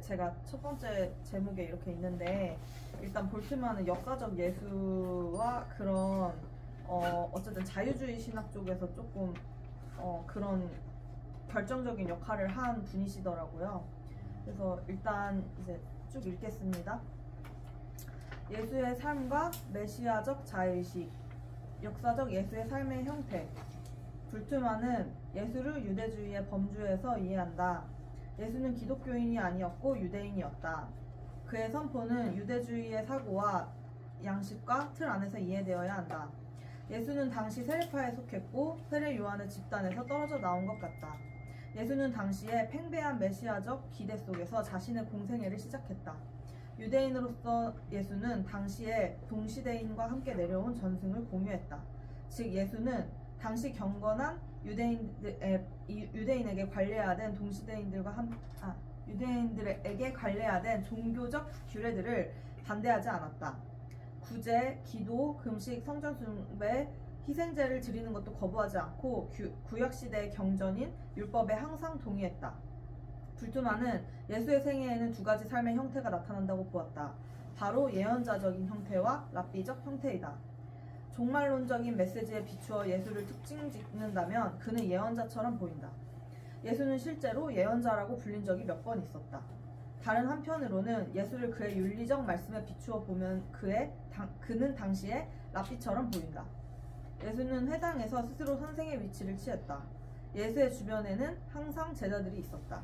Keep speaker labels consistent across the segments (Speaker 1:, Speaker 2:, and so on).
Speaker 1: 제가 첫 번째 제목에 이렇게 있는데, 일단 볼트만은 역사적 예수와 그런 어쨌든 자유주의 신학 쪽에서 조금 그런 결정적인 역할을 한 분이시더라고요. 그래서 일단 이제 쭉 읽겠습니다. 예수의 삶과 메시아적 자의식, 역사적 예수의 삶의 형태. 불트만은 예수를 유대주의의 범주에서 이해한다. 예수는 기독교인이 아니었고 유대인이었다. 그의 선포는 유대주의의 사고와 양식과 틀 안에서 이해되어야 한다. 예수는 당시 세례파에 속했고 세례 요한의 집단에서 떨어져 나온 것 같다. 예수는 당시에 팽배한 메시아적 기대 속에서 자신의 공생애를 시작했다. 유대인으로서 예수는 당시에 동시대인과 함께 내려온 전승을 공유했다. 즉 예수는 당시 경건한 유대인에게 관례해야 된 유대인들에게 관례해야 된 종교적 규례들을 반대하지 않았다. 구제, 기도, 금식, 성전 숭배, 희생제를 드리는 것도 거부하지 않고 구약시대의 경전인 율법에 항상 동의했다. 불트만은 예수의 생애에는 두 가지 삶의 형태가 나타난다고 보았다. 바로 예언자적인 형태와 랍비적 형태이다. 종말론적인 메시지에 비추어 예수를 특징 짓는다면 그는 예언자처럼 보인다. 예수는 실제로 예언자라고 불린 적이 몇 번 있었다. 다른 한편으로는 예수를 그의 윤리적 말씀에 비추어 보면 그는 당시에 랍비처럼 보인다. 예수는 회당에서 스스로 선생의 위치를 취했다. 예수의 주변에는 항상 제자들이 있었다.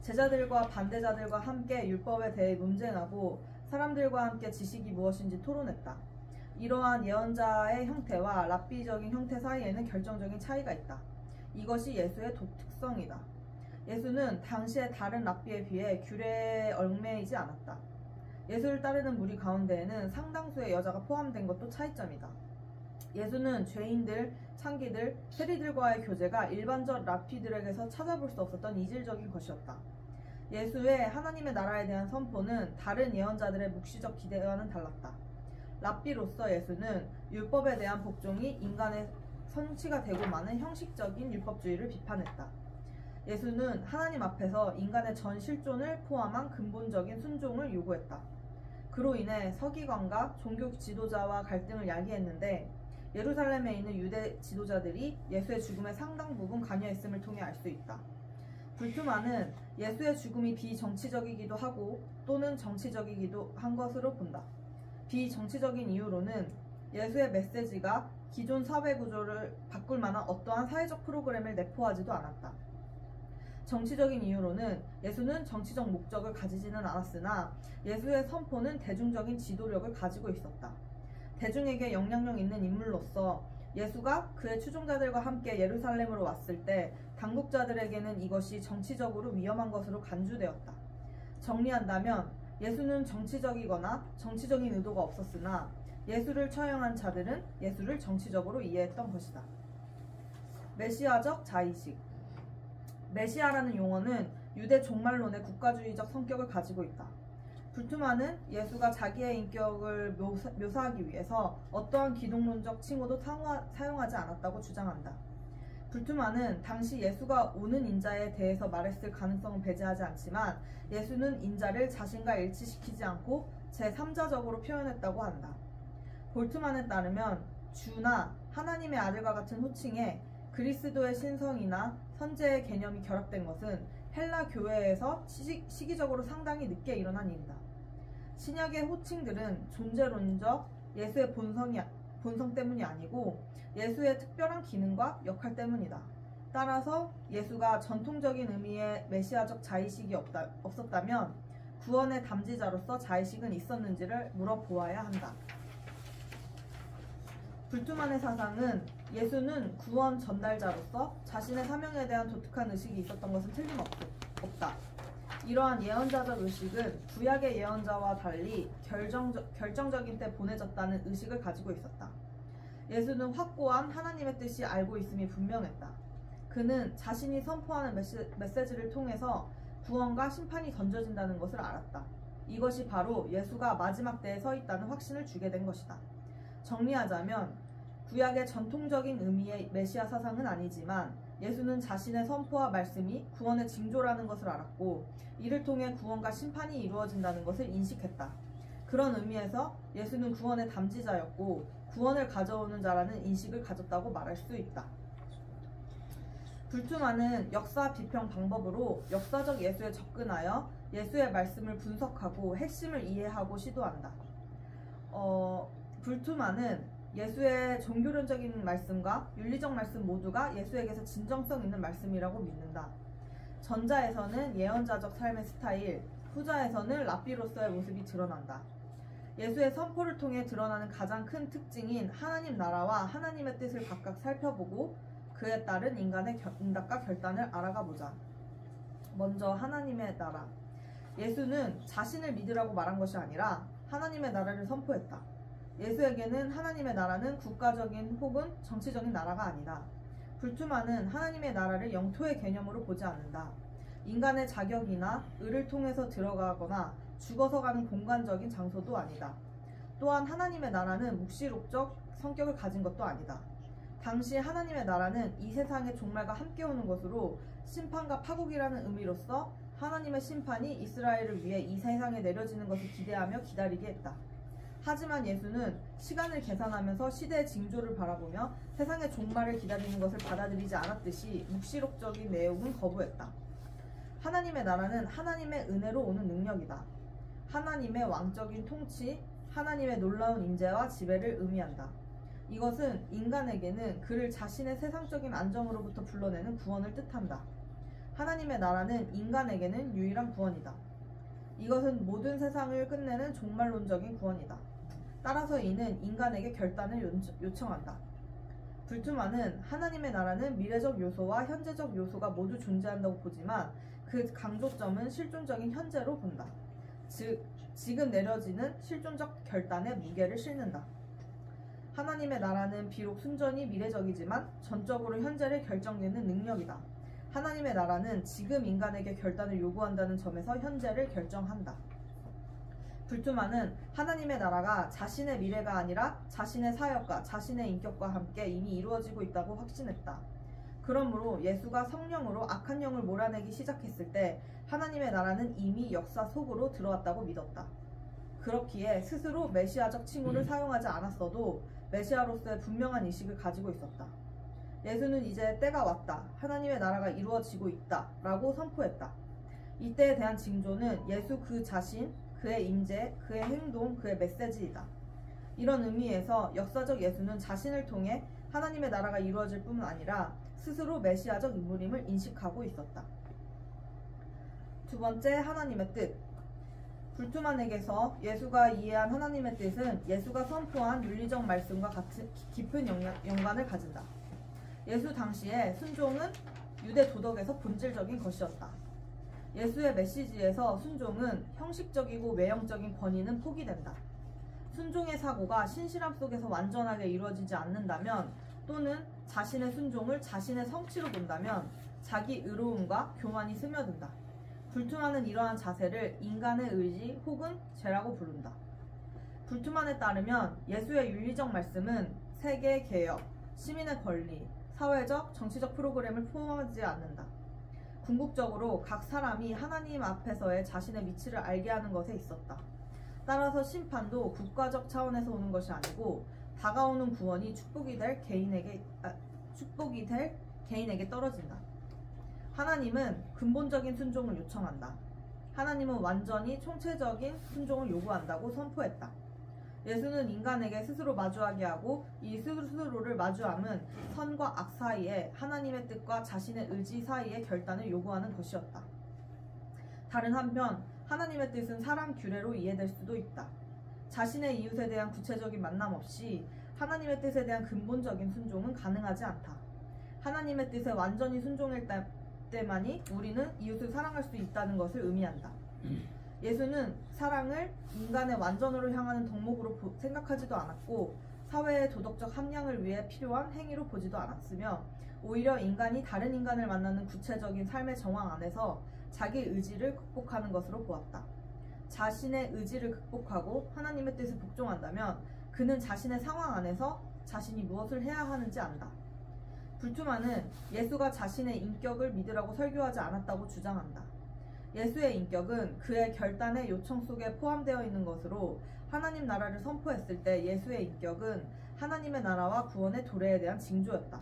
Speaker 1: 제자들과 반대자들과 함께 율법에 대해 논쟁하고 사람들과 함께 지식이 무엇인지 토론했다. 이러한 예언자의 형태와 랍비적인 형태 사이에는 결정적인 차이가 있다. 이것이 예수의 독특성이다. 예수는 당시의 다른 랍비에 비해 규례에 얽매이지 않았다. 예수를 따르는 무리 가운데에는 상당수의 여자가 포함된 것도 차이점이다. 예수는 죄인들, 창기들, 세리들과의 교제가 일반적 랍비들에게서 찾아볼 수 없었던 이질적인 것이었다. 예수의 하나님의 나라에 대한 선포는 다른 예언자들의 묵시적 기대와는 달랐다. 랍비로서 예수는 율법에 대한 복종이 인간의 성취가 되고 마는 형식적인 율법주의를 비판했다. 예수는 하나님 앞에서 인간의 전 실존을 포함한 근본적인 순종을 요구했다. 그로 인해 서기관과 종교 지도자와 갈등을 야기했는데 예루살렘에 있는 유대 지도자들이 예수의 죽음에 상당 부분 관여했음을 통해 알 수 있다. 불트만은 예수의 죽음이 비정치적이기도 하고 또는 정치적이기도 한 것으로 본다. 비정치적인 이유로는 예수의 메시지가 기존 사회 구조를 바꿀 만한 어떠한 사회적 프로그램을 내포하지도 않았다. 정치적인 이유로는 예수는 정치적 목적을 가지지는 않았으나 예수의 선포는 대중적인 지도력을 가지고 있었다. 대중에게 영향력 있는 인물로서 예수가 그의 추종자들과 함께 예루살렘으로 왔을 때 당국자들에게는 이것이 정치적으로 위험한 것으로 간주되었다. 정리한다면 예수는 정치적이거나 정치적인 의도가 없었으나 예수를 처형한 자들은 예수를 정치적으로 이해했던 것이다. 메시아적 자의식. 메시아라는 용어는 유대 종말론의 국가주의적 성격을 가지고 있다. 불트만은 예수가 자기의 인격을 묘사하기 위해서 어떠한 기독론적 칭호도 사용하지 않았다고 주장한다. 불트만은 당시 예수가 오는 인자에 대해서 말했을 가능성은 배제하지 않지만 예수는 인자를 자신과 일치시키지 않고 제3자적으로 표현했다고 한다. 볼트만에 따르면 주나 하나님의 아들과 같은 호칭에 그리스도의 신성이나 선제의 개념이 결합된 것은 헬라 교회에서 시기적으로 상당히 늦게 일어난 일이다. 신약의 호칭들은 존재론적 예수의 본성 때문이 아니고 예수의 특별한 기능과 역할 때문이다. 따라서 예수가 전통적인 의미의 메시아적 자의식이 없었다면 구원의 담지자로서 자의식은 있었는지를 물어보아야 한다. 불트만의 사상은 예수는 구원 전달자로서 자신의 사명에 대한 독특한 의식이 있었던 것은 틀림없다. 이러한 예언자적 의식은 구약의 예언자와 달리 결정적인 때 보내졌다는 의식을 가지고 있었다. 예수는 확고한 하나님의 뜻이 알고 있음이 분명했다. 그는 자신이 선포하는 메시지를 통해서 구원과 심판이 던져진다는 것을 알았다. 이것이 바로 예수가 마지막 때에 서 있다는 확신을 주게 된 것이다. 정리하자면 구약의 전통적인 의미의 메시아 사상은 아니지만 예수는 자신의 선포와 말씀이 구원의 징조라는 것을 알았고 이를 통해 구원과 심판이 이루어진다는 것을 인식했다. 그런 의미에서 예수는 구원의 담지자였고 구원을 가져오는 자라는 인식을 가졌다고 말할 수 있다. 불투만은 역사 비평 방법으로 역사적 예수에 접근하여 예수의 말씀을 분석하고 핵심을 이해하고 시도한다. 불투만은 예수의 종교론적인 말씀과 윤리적 말씀 모두가 예수에게서 진정성 있는 말씀이라고 믿는다. 전자에서는 예언자적 삶의 스타일, 후자에서는 랍비로서의 모습이 드러난다. 예수의 선포를 통해 드러나는 가장 큰 특징인 하나님 나라와 하나님의 뜻을 각각 살펴보고 그에 따른 인간의 응답과 결단을 알아가 보자. 먼저 하나님의 나라. 예수는 자신을 믿으라고 말한 것이 아니라 하나님의 나라를 선포했다. 예수에게는 하나님의 나라는 국가적인 혹은 정치적인 나라가 아니다. 불투만은 하나님의 나라를 영토의 개념으로 보지 않는다. 인간의 자격이나 의를 통해서 들어가거나 죽어서 가는 공간적인 장소도 아니다. 또한 하나님의 나라는 묵시록적 성격을 가진 것도 아니다. 당시 하나님의 나라는 이 세상의 종말과 함께 오는 것으로 심판과 파국이라는 의미로서 하나님의 심판이 이스라엘을 위해 이 세상에 내려지는 것을 기대하며 기다리게 했다. 하지만 예수는 시간을 계산하면서 시대의 징조를 바라보며 세상의 종말을 기다리는 것을 받아들이지 않았듯이 묵시록적인 내용은 거부했다. 하나님의 나라는 하나님의 은혜로 오는 능력이다. 하나님의 왕적인 통치, 하나님의 놀라운 임재와 지배를 의미한다. 이것은 인간에게는 그를 자신의 세상적인 안정으로부터 불러내는 구원을 뜻한다. 하나님의 나라는 인간에게는 유일한 구원이다. 이것은 모든 세상을 끝내는 종말론적인 구원이다. 따라서 이는 인간에게 결단을 요청한다. 불투만은 하나님의 나라는 미래적 요소와 현재적 요소가 모두 존재한다고 보지만 그 강조점은 실존적인 현재로 본다. 즉, 지금 내려지는 실존적 결단에 무게를 싣는다. 하나님의 나라는 비록 순전히 미래적이지만 전적으로 현재를 결정짓는 능력이다. 하나님의 나라는 지금 인간에게 결단을 요구한다는 점에서 현재를 결정한다. 불투만은 하나님의 나라가 자신의 미래가 아니라 자신의 사역과 자신의 인격과 함께 이미 이루어지고 있다고 확신했다. 그러므로 예수가 성령으로 악한 영을 몰아내기 시작했을 때 하나님의 나라는 이미 역사 속으로 들어왔다고 믿었다. 그렇기에 스스로 메시아적 칭호를 사용하지 않았어도 메시아로서의 분명한 인식을 가지고 있었다. 예수는 이제 때가 왔다. 하나님의 나라가 이루어지고 있다. 라고 선포했다. 이때에 대한 징조는 예수 그 자신, 그의 임재, 그의 행동, 그의 메시지이다. 이런 의미에서 역사적 예수는 자신을 통해 하나님의 나라가 이루어질 뿐만 아니라 스스로 메시아적 인물임을 인식하고 있었다. 두 번째, 하나님의 뜻. 불투만에게서 예수가 이해한 하나님의 뜻은 예수가 선포한 윤리적 말씀과 같은 깊은 연관을 가진다. 예수 당시에 순종은 유대 도덕에서 본질적인 것이었다. 예수의 메시지에서 순종은 형식적이고 외형적인 권위는 포기된다. 순종의 사고가 신실함 속에서 완전하게 이루어지지 않는다면 또는 자신의 순종을 자신의 성취로 본다면 자기 의로움과 교만이 스며든다. 불투만은 이러한 자세를 인간의 의지 혹은 죄라고 부른다. 불투만에 따르면 예수의 윤리적 말씀은 세계 개혁, 시민의 권리, 사회적, 정치적 프로그램을 포함하지 않는다. 궁극적으로 각 사람이 하나님 앞에서의 자신의 위치를 알게 하는 것에 있었다. 따라서 심판도 국가적 차원에서 오는 것이 아니고 다가오는 구원이 축복이 될 개인에게 떨어진다. 하나님은 근본적인 순종을 요청한다. 하나님은 완전히 총체적인 순종을 요구한다고 선포했다. 예수는 인간에게 스스로 마주하게 하고 이 스스로를 마주함은 선과 악 사이에 하나님의 뜻과 자신의 의지 사이의 결단을 요구하는 것이었다. 다른 한편 하나님의 뜻은 사람 규례로 이해될 수도 있다. 자신의 이웃에 대한 구체적인 만남 없이 하나님의 뜻에 대한 근본적인 순종은 가능하지 않다. 하나님의 뜻에 완전히 순종할 때만이 우리는 이웃을 사랑할 수 있다는 것을 의미한다. 예수는 사랑을 인간의 완전으로 향하는 덕목으로 생각하지도 않았고 사회의 도덕적 함량을 위해 필요한 행위로 보지도 않았으며 오히려 인간이 다른 인간을 만나는 구체적인 삶의 정황 안에서 자기 의지를 극복하는 것으로 보았다. 자신의 의지를 극복하고 하나님의 뜻에 복종한다면 그는 자신의 상황 안에서 자신이 무엇을 해야 하는지 안다. 불투만은 예수가 자신의 인격을 믿으라고 설교하지 않았다고 주장한다. 예수의 인격은 그의 결단의 요청 속에 포함되어 있는 것으로 하나님 나라를 선포했을 때 예수의 인격은 하나님의 나라와 구원의 도래에 대한 징조였다.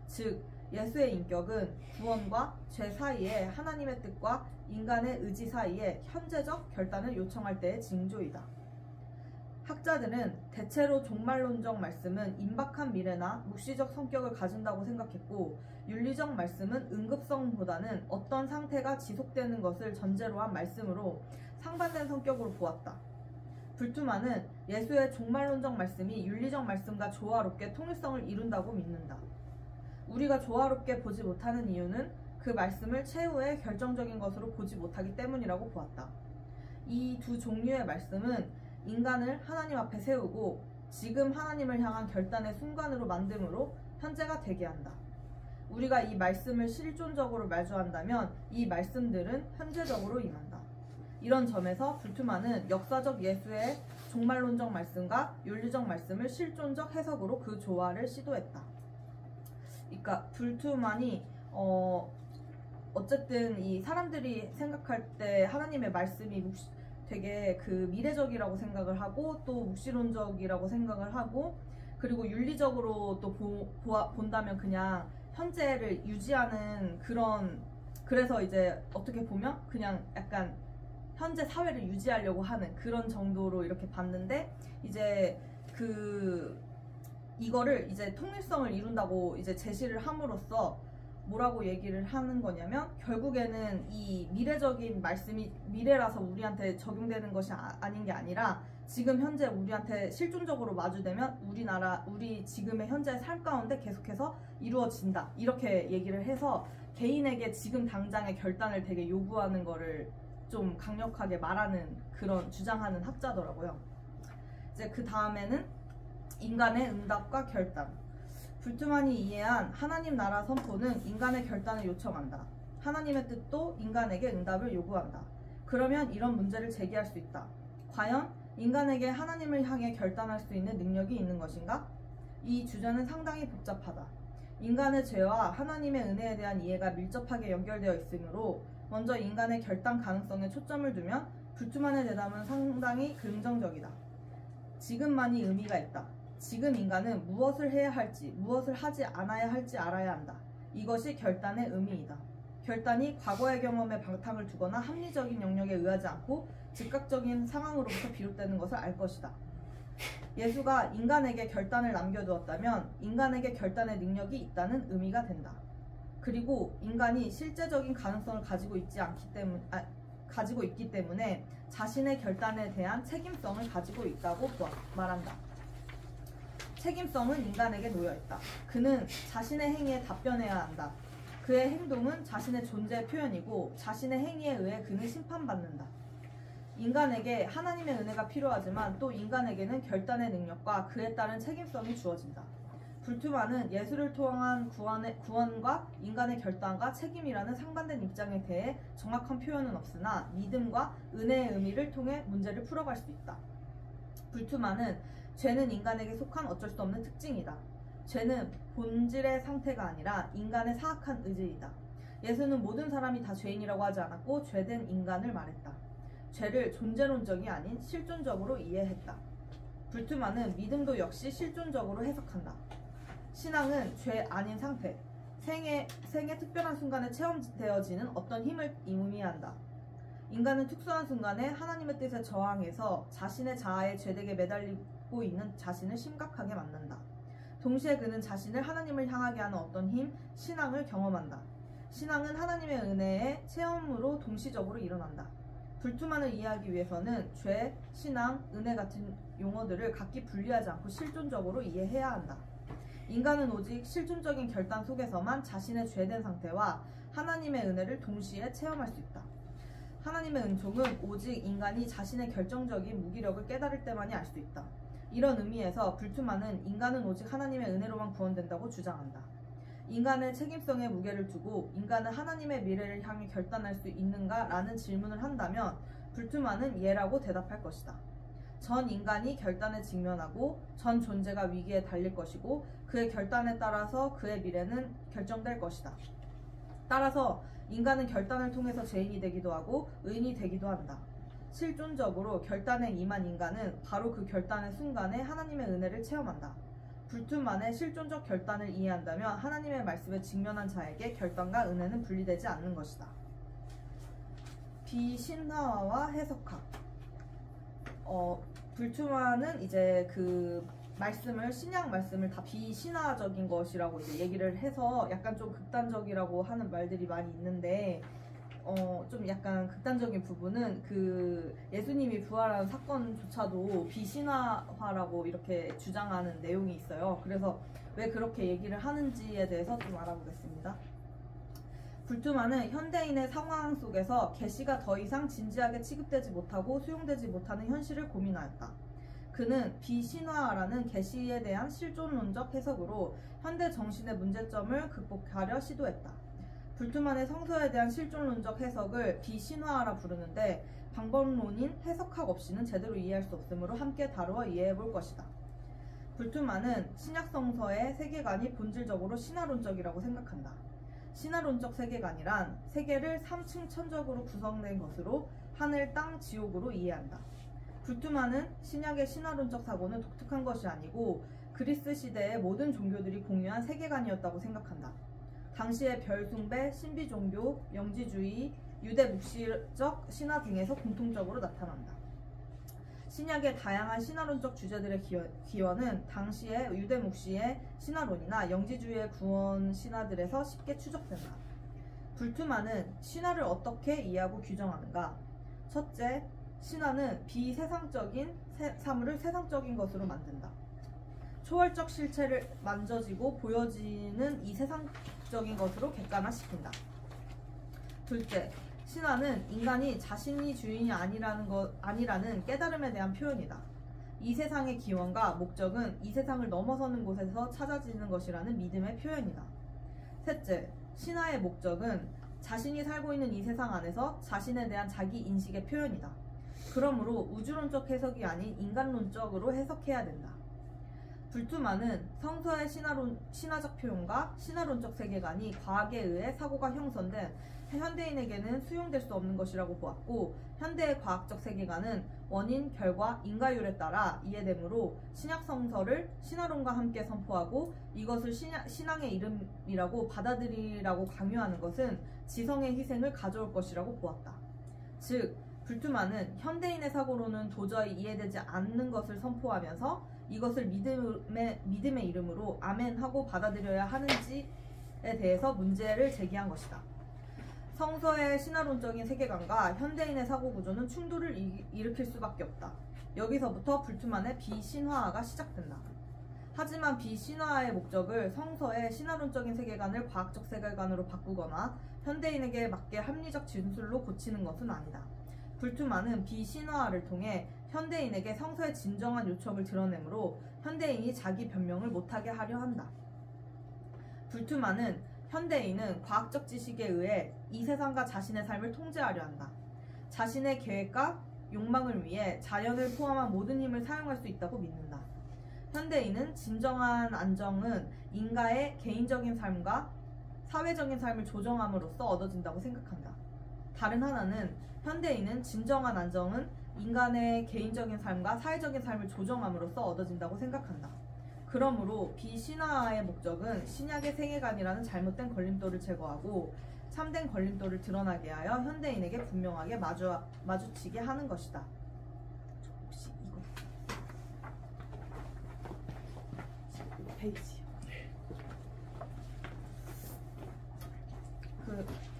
Speaker 1: 즉, 예수의 인격은 구원과 죄 사이에 하나님의 뜻과 인간의 의지 사이에 현재적 결단을 요청할 때의 징조이다. 학자들은 대체로 종말론적 말씀은 임박한 미래나 묵시적 성격을 가진다고 생각했고, 윤리적 말씀은 응급성보다는 어떤 상태가 지속되는 것을 전제로 한 말씀으로 상반된 성격으로 보았다. 불투만은 예수의 종말론적 말씀이 윤리적 말씀과 조화롭게 통일성을 이룬다고 믿는다. 우리가 조화롭게 보지 못하는 이유는 그 말씀을 최후의 결정적인 것으로 보지 못하기 때문이라고 보았다. 이 두 종류의 말씀은 인간을 하나님 앞에 세우고 지금 하나님을 향한 결단의 순간으로 만듦으로 현재가 되게 한다. 우리가 이 말씀을 실존적으로 마주한다면 이 말씀들은 현재적으로 임한다. 이런 점에서 불투만은 역사적 예수의 종말론적 말씀과 윤리적 말씀을 실존적 해석으로 그 조화를 시도했다. 그러니까 불투만이 어쨌든 이 사람들이 생각할 때 하나님의 말씀이 되게 그 미래적이라고 생각을 하고 또 묵시론적이라고 생각을 하고, 그리고 윤리적으로 또 본다면 그냥 현재를 유지하는 그래서 이제 어떻게 보면 그냥 약간 현재 사회를 유지하려고 하는 그런 정도로 이렇게 봤는데, 이제 이거를 이제 통일성을 이룬다고 이제 제시를 함으로써 뭐라고 얘기를 하는 거냐면, 결국에는 이 미래적인 말씀이 미래라서 우리한테 적용되는 것이 아닌 게 아니라 지금 현재 우리한테 실존적으로 마주되면 우리 지금의 현재의 삶 가운데 계속해서 이루어진다, 이렇게 얘기를 해서 개인에게 지금 당장의 결단을 되게 요구하는 거를 좀 강력하게 말하는 그런 주장하는 학자더라고요. 이제 그 다음에는 인간의 응답과 결단. 불투만이 이해한 하나님 나라 선포는 인간의 결단을 요청한다. 하나님의 뜻도 인간에게 응답을 요구한다. 그러면 이런 문제를 제기할 수 있다. 과연 인간에게 하나님을 향해 결단할 수 있는 능력이 있는 것인가? 이 주제는 상당히 복잡하다. 인간의 죄와 하나님의 은혜에 대한 이해가 밀접하게 연결되어 있으므로 먼저 인간의 결단 가능성에 초점을 두면 불투만의 대답은 상당히 긍정적이다. 지금만이 의미가 있다. 지금 인간은 무엇을 해야 할지, 무엇을 하지 않아야 할지 알아야 한다. 이것이 결단의 의미이다. 결단이 과거의 경험에 바탕을 두거나 합리적인 영역에 의하지 않고 즉각적인 상황으로부터 비롯되는 것을 알 것이다. 예수가 인간에게 결단을 남겨두었다면 인간에게 결단의 능력이 있다는 의미가 된다. 그리고 인간이 실제적인 가능성을 가지고 있기 때문에 자신의 결단에 대한 책임성을 가지고 있다고 말한다. 책임성은 인간에게 놓여있다. 그는 자신의 행위에 답변해야 한다. 그의 행동은 자신의 존재의 표현이고 자신의 행위에 의해 그는 심판받는다. 인간에게 하나님의 은혜가 필요하지만 또 인간에게는 결단의 능력과 그에 따른 책임성이 주어진다. 불투만은 예수를 통한 구원과 인간의 결단과 책임이라는 상반된 입장에 대해 정확한 표현은 없으나 믿음과 은혜의 의미를 통해 문제를 풀어갈 수 있다. 불투만은 죄는 인간에게 속한 어쩔 수 없는 특징이다. 죄는 본질의 상태가 아니라 인간의 사악한 의지이다. 예수는 모든 사람이 다 죄인이라고 하지 않았고 죄된 인간을 말했다. 죄를 존재론적이 아닌 실존적으로 이해했다. 불투만은 믿음도 역시 실존적으로 해석한다. 신앙은 죄 아닌 상태, 생의 특별한 순간에 체험되어지는 어떤 힘을 의미한다. 인간은 특수한 순간에 하나님의 뜻에 저항해서 자신의 자아의 죄되게 매달리고 있는 자신을 심각하게 만난다. 동시에 그는 자신을 하나님을 향하게 하는 어떤 힘, 신앙을 경험한다. 신앙은 하나님의 은혜의 체험으로 동시적으로 일어난다. 불투만을 이해하기 위해서는 죄, 신앙, 은혜 같은 용어들을 각기 분리하지 않고 실존적으로 이해해야 한다. 인간은 오직 실존적인 결단 속에서만 자신의 죄된 상태와 하나님의 은혜를 동시에 체험할 수 있다. 하나님의 은총은 오직 인간이 자신의 결정적인 무기력을 깨달을 때만이 알 수 있다. 이런 의미에서 불투만은 인간은 오직 하나님의 은혜로만 구원된다고 주장한다. 인간의 책임성에 무게를 두고 인간은 하나님의 미래를 향해 결단할 수 있는가? 라는 질문을 한다면 불투만은 예라고 대답할 것이다. 전 인간이 결단에 직면하고 전 존재가 위기에 달릴 것이고 그의 결단에 따라서 그의 미래는 결정될 것이다. 따라서 인간은 결단을 통해서 죄인이 되기도 하고 의인이 되기도 한다. 실존적으로 결단에 임한 인간은 바로 그 결단의 순간에 하나님의 은혜를 체험한다. 불투만의 실존적 결단을 이해한다면 하나님의 말씀에 직면한 자에게 결단과 은혜는 분리되지 않는 것이다. 비신화와 해석학. 불투만은 이제 그 말씀을, 신약 말씀을 다 비신화적인 것이라고 이제 얘기를 해서 약간 좀 극단적이라고 하는 말들이 많이 있는데, 좀 약간 극단적인 부분은 그 예수님이 부활한 사건조차도 비신화화라고 이렇게 주장하는 내용이 있어요. 그래서 왜 그렇게 얘기를 하는지에 대해서 좀 알아보겠습니다. 불투만은 현대인의 상황 속에서 계시가 더 이상 진지하게 취급되지 못하고 수용되지 못하는 현실을 고민하였다. 그는 비신화라는 계시에 대한 실존론적 해석으로 현대 정신의 문제점을 극복하려 시도했다. 불투만의 성서에 대한 실존론적 해석을 비신화라 부르는데 방법론인 해석학 없이는 제대로 이해할 수 없으므로 함께 다루어 이해해 볼 것이다. 불투만은 신약 성서의 세계관이 본질적으로 신화론적이라고 생각한다. 신화론적 세계관이란 세계를 3층 천적으로 구성된 것으로 하늘, 땅, 지옥으로 이해한다. 불투만은 신약의 신화론적 사고는 독특한 것이 아니고 그리스 시대의 모든 종교들이 공유한 세계관이었다고 생각한다. 당시의 별숭배, 신비종교, 영지주의, 유대 묵시적 신화 등에서 공통적으로 나타난다. 신약의 다양한 신화론적 주제들의 기원은 당시의 유대 묵시의 신화론이나 영지주의의 구원 신화들에서 쉽게 추적된다. 불투만은 신화를 어떻게 이해하고 규정하는가? 첫째, 신화는 비세상적인 사물을 세상적인 것으로 만든다. 초월적 실체를 만져지고 보여지는 이 세상적인 것으로 객관화시킨다. 둘째, 신화는 인간이 자신이 주인이 아니라는 깨달음에 대한 표현이다. 이 세상의 기원과 목적은 이 세상을 넘어서는 곳에서 찾아지는 것이라는 믿음의 표현이다. 셋째, 신화의 목적은 자신이 살고 있는 이 세상 안에서 자신에 대한 자기 인식의 표현이다. 그러므로 우주론적 해석이 아닌 인간론적으로 해석해야 된다. 불투만은 성서의 신화적 표현과 신화론적 세계관이 과학에 의해 사고가 형성된 현대인에게는 수용될 수 없는 것이라고 보았고, 현대의 과학적 세계관은 원인, 결과, 인과율에 따라 이해되므로 신약 성서를 신화론과 함께 선포하고 이것을 신앙의 이름이라고 받아들이라고 강요하는 것은 지성의 희생을 가져올 것이라고 보았다. 즉, 불투만은 현대인의 사고로는 도저히 이해되지 않는 것을 선포하면서 이것을 믿음의 이름으로 아멘하고 받아들여야 하는지에 대해서 문제를 제기한 것이다. 성서의 신화론적인 세계관과 현대인의 사고구조는 충돌을 일으킬 수밖에 없다. 여기서부터 불투만의 비신화화가 시작된다. 하지만 비신화화의 목적을 성서의 신화론적인 세계관을 과학적 세계관으로 바꾸거나 현대인에게 맞게 합리적 진술로 고치는 것은 아니다. 불투만은 비신화화를 통해 현대인에게 성서의 진정한 요청을 드러내므로 현대인이 자기 변명을 못하게 하려 한다. 불투만은 현대인은 과학적 지식에 의해 이 세상과 자신의 삶을 통제하려 한다. 자신의 계획과 욕망을 위해 자연을 포함한 모든 힘을 사용할 수 있다고 믿는다. 현대인은 진정한 안정은 인간의 개인적인 삶과 사회적인 삶을 조정함으로써 얻어진다고 생각한다. 다른 하나는 현대인은 진정한 안정은 인간의 개인적인 삶과 사회적인 삶을 조정함으로써 얻어진다고 생각한다. 그러므로 비신화화의 목적은 신약의 세계관이라는 잘못된 걸림돌을 제거하고 참된 걸림돌을 드러나게 하여 현대인에게 분명하게 마주치게 하는 것이다. 혹시 이거 15페이지요.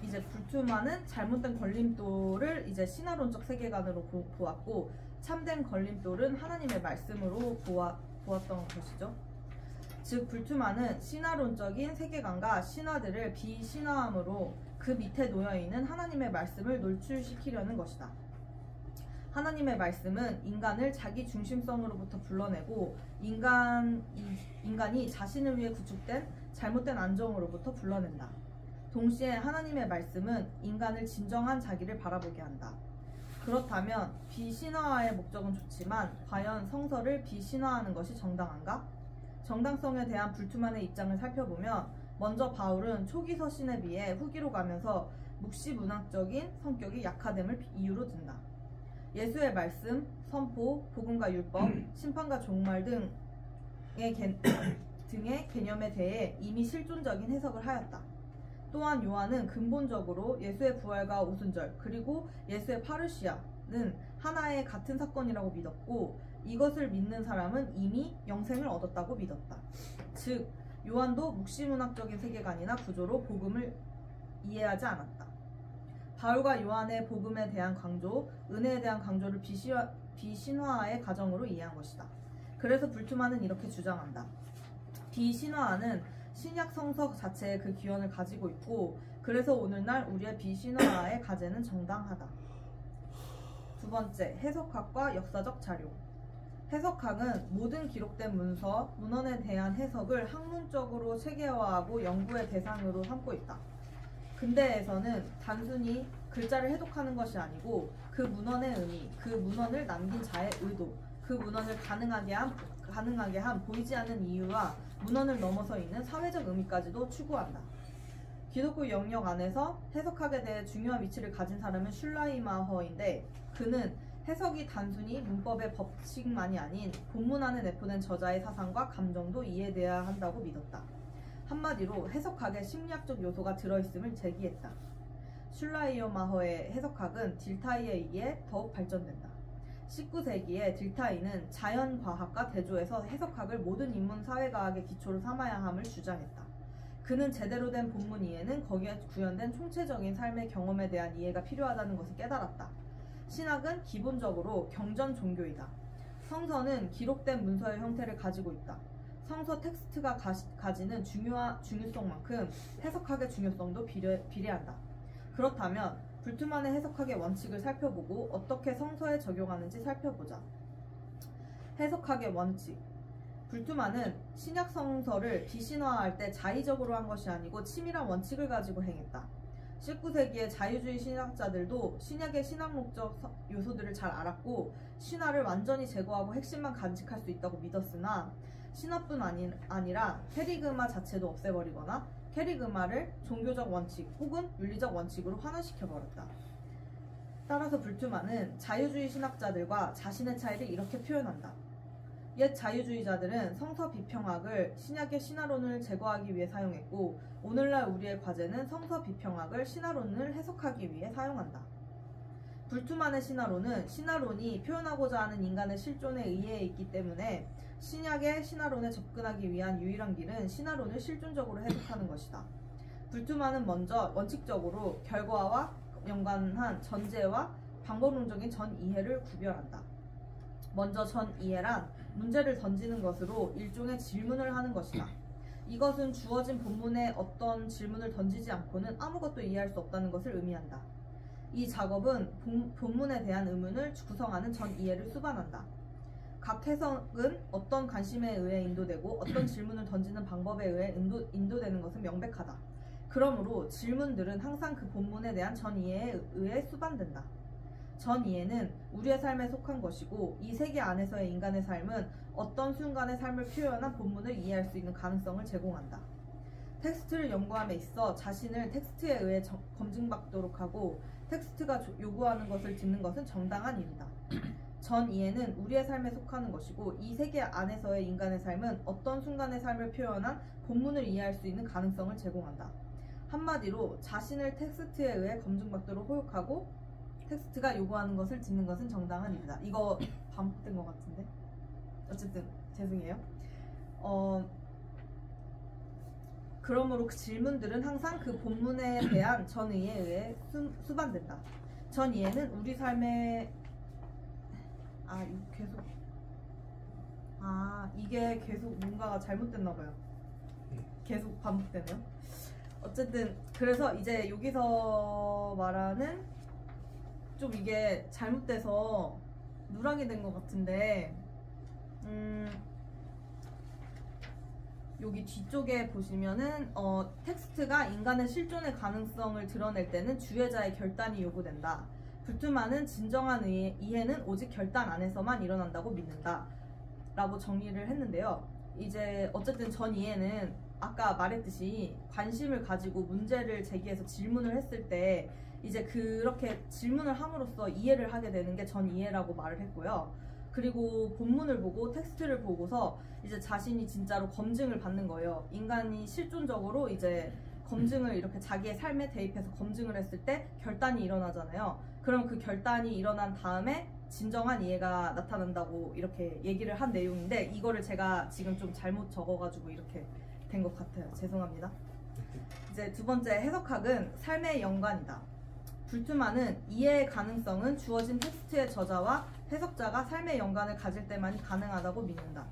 Speaker 1: 이제 불투만은 잘못된 걸림돌을 이제 신화론적 세계관으로 보았고 참된 걸림돌은 하나님의 말씀으로 보았던 것이죠. 즉 불투만은 신화론적인 세계관과 신화들을 비신화함으로 그 밑에 놓여있는 하나님의 말씀을 노출시키려는 것이다. 하나님의 말씀은 인간을 자기 중심성으로부터 불러내고 인간이 자신을 위해 구축된 잘못된 안정으로부터 불러낸다. 동시에 하나님의 말씀은 인간을 진정한 자기를 바라보게 한다. 그렇다면 비신화의 목적은 좋지만 과연 성서를 비신화하는 것이 정당한가? 정당성에 대한 불투만의 입장을 살펴보면 먼저 바울은 초기 서신에 비해 후기로 가면서 묵시문학적인 성격이 약화됨을 이유로 든다. 예수의 말씀, 선포, 복음과 율법, 심판과 종말 등의 개념에 대해 이미 실존적인 해석을 하였다. 또한 요한은 근본적으로 예수의 부활과 오순절 그리고 예수의 파르시아는 하나의 같은 사건이라고 믿었고 이것을 믿는 사람은 이미 영생을 얻었다고 믿었다. 즉 요한도 묵시문학적인 세계관이나 구조로 복음을 이해하지 않았다. 바울과 요한의 복음에 대한 강조, 은혜에 대한 강조를 비신화의 가정으로 이해한 것이다. 그래서 불투만은 이렇게 주장한다. 비신화는 신약 성서 자체의 그 기원을 가지고 있고 그래서 오늘날 우리의 비신화의 가제는 정당하다. 두 번째, 해석학과 역사적 자료. 해석학은 모든 기록된 문서, 문헌에 대한 해석을 학문적으로 체계화하고 연구의 대상으로 삼고 있다. 근대에서는 단순히 글자를 해독하는 것이 아니고 그 문헌의 의미, 그 문헌을 남긴 자의 의도, 그 문헌을 가능하게 한 보이지 않는 이유와 문헌을 넘어서 있는 사회적 의미까지도 추구한다. 기독교 영역 안에서 해석학에 대해 중요한 위치를 가진 사람은 슐라이마허인데 그는 해석이 단순히 문법의 법칙만이 아닌 본문 안에 내포된 저자의 사상과 감정도 이해돼야 한다고 믿었다. 한마디로 해석학에 심리학적 요소가 들어있음을 제기했다. 슐라이마허의 해석학은 딜타이에 의해 더욱 발전된다. 19세기에 딜타이는 자연과학과 대조해서 해석학을 모든 인문 사회과학의 기초로 삼아야 함을 주장했다. 그는 제대로 된 본문 이해는 거기에 구현된 총체적인 삶의 경험에 대한 이해가 필요하다는 것을 깨달았다. 신학은 기본적으로 경전 종교이다. 성서는 기록된 문서의 형태를 가지고 있다. 성서 텍스트가 가지는 중요성만큼 해석학의 중요성도 비례한다. 그렇다면 불투만의 해석학의 원칙을 살펴보고 어떻게 성서에 적용하는지 살펴보자. 해석학의 원칙. 불투만은 신약 성서를 비신화할 때 자의적으로 한 것이 아니고 치밀한 원칙을 가지고 행했다. 19세기의 자유주의 신학자들도 신약의 신학 목적 요소들을 잘 알았고 신화를 완전히 제거하고 핵심만 간직할 수 있다고 믿었으나 신화뿐 아니라 캐리그마 자체도 없애버리거나 캐리그마를 종교적 원칙 혹은 윤리적 원칙으로 환원시켜버렸다. 따라서 불투만은 자유주의 신학자들과 자신의 차이를 이렇게 표현한다. 옛 자유주의자들은 성서 비평학을 신약의 신화론을 제거하기 위해 사용했고 오늘날 우리의 과제는 성서 비평학을 신화론을 해석하기 위해 사용한다. 불투만의 신화론은 신화론이 표현하고자 하는 인간의 실존에 의해 있기 때문에 신약의 신화론에 접근하기 위한 유일한 길은 신화론을 실존적으로 해석하는 것이다. 불투만은 먼저 원칙적으로 결과와 연관한 전제와 방법론적인 전이해를 구별한다. 먼저 전이해란 문제를 던지는 것으로 일종의 질문을 하는 것이다. 이것은 주어진 본문에 어떤 질문을 던지지 않고는 아무것도 이해할 수 없다는 것을 의미한다. 이 작업은 본문에 대한 의문을 구성하는 전이해를 수반한다. 각 해석은 어떤 관심에 의해 인도되고 어떤 질문을 던지는 방법에 의해 인도되는 것은 명백하다. 그러므로 질문들은 항상 그 본문에 대한 전이해에 의해 수반된다. 전이해는 우리의 삶에 속한 것이고 이 세계 안에서의 인간의 삶은 어떤 순간의 삶을 표현한 본문을 이해할 수 있는 가능성을 제공한다. 텍스트를 연구함에 있어 자신을 텍스트에 의해 검증받도록 하고 텍스트가 요구하는 것을 듣는 것은 정당한 일이다. 전이해는 우리의 삶에 속하는 것이고 이 세계 안에서의 인간의 삶은 어떤 순간의 삶을 표현한 본문을 이해할 수 있는 가능성을 제공한다. 한마디로 자신을 텍스트에 의해 검증받도록 호역하고 텍스트가 요구하는 것을 듣는 것은 정당한 일이다. 이거 반복된 것 같은데? 어쨌든 죄송해요. 그러므로 그 질문들은 항상 그 본문에 대한 전이해에 의해 수반된다. 전이해는 우리 삶의 이게 계속 뭔가가 잘못됐나봐요. 계속 반복되네요. 어쨌든 그래서 이제 여기서 말하는 좀 이게 잘못돼서 누락이 된 것 같은데 여기 뒤쪽에 보시면은 텍스트가 인간의 실존의 가능성을 드러낼 때는 주혜자의 결단이 요구된다. 불투만은 진정한 이해는 오직 결단 안에서만 일어난다고 믿는다 라고 정리를 했는데요. 이제 어쨌든 전 이해는 아까 말했듯이 관심을 가지고 문제를 제기해서 질문을 했을 때 이제 그렇게 질문을 함으로써 이해를 하게 되는 게 전 이해라고 말을 했고요. 그리고 본문을 보고 텍스트를 보고서 이제 자신이 진짜로 검증을 받는 거예요. 인간이 실존적으로 이제 검증을 이렇게 자기의 삶에 대입해서 검증을 했을 때 결단이 일어나잖아요. 그럼 그 결단이 일어난 다음에 진정한 이해가 나타난다고 이렇게 얘기를 한 내용인데 이거를 제가 지금 좀 잘못 적어가지고 이렇게 된 것 같아요. 죄송합니다. 이제 두 번째 해석학은 삶의 연관이다. 불투만은 이해의 가능성은 주어진 텍스트의 저자와 해석자가 삶의 연관을 가질 때만이 가능하다고 믿는다.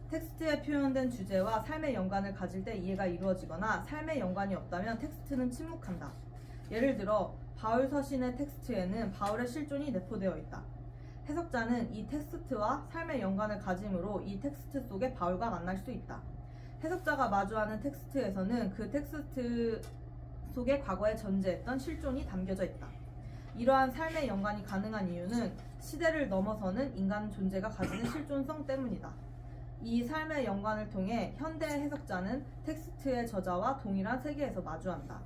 Speaker 1: 텍스트에 표현된 주제와 삶의 연관을 가질 때 이해가 이루어지거나 삶의 연관이 없다면 텍스트는 침묵한다. 예를 들어 바울 서신의 텍스트에는 바울의 실존이 내포되어 있다. 해석자는 이 텍스트와 삶의 연관을 가짐으로 이 텍스트 속에 바울과 만날 수 있다. 해석자가 마주하는 텍스트에서는 그 텍스트 속에 과거에 존재했던 실존이 담겨져 있다. 이러한 삶의 연관이 가능한 이유는 시대를 넘어서는 인간 존재가 가지는 실존성 때문이다. 이 삶의 연관을 통해 현대 해석자는 텍스트의 저자와 동일한 세계에서 마주한다.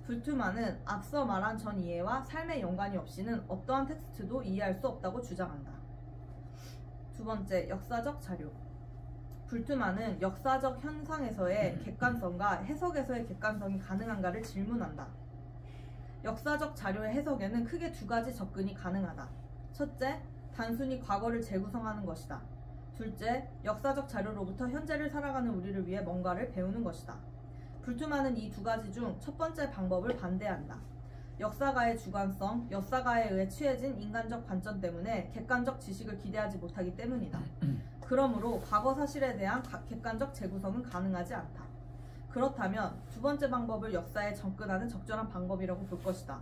Speaker 1: 불투만은 앞서 말한 전 이해와 삶의 연관이 없이는 어떠한 텍스트도 이해할 수 없다고 주장한다. 두 번째, 역사적 자료. 불투만은 역사적 현상에서의 객관성과 해석에서의 객관성이 가능한가를 질문한다. 역사적 자료의 해석에는 크게 두 가지 접근이 가능하다. 첫째, 단순히 과거를 재구성하는 것이다. 둘째, 역사적 자료로부터 현재를 살아가는 우리를 위해 뭔가를 배우는 것이다. 불투만은 이 두 가지 중 첫 번째 방법을 반대한다. 역사가의 주관성, 역사가에 의해 취해진 인간적 관점 때문에 객관적 지식을 기대하지 못하기 때문이다. 그러므로 과거 사실에 대한 객관적 재구성은 가능하지 않다. 그렇다면 두 번째 방법을 역사에 접근하는 적절한 방법이라고 볼 것이다.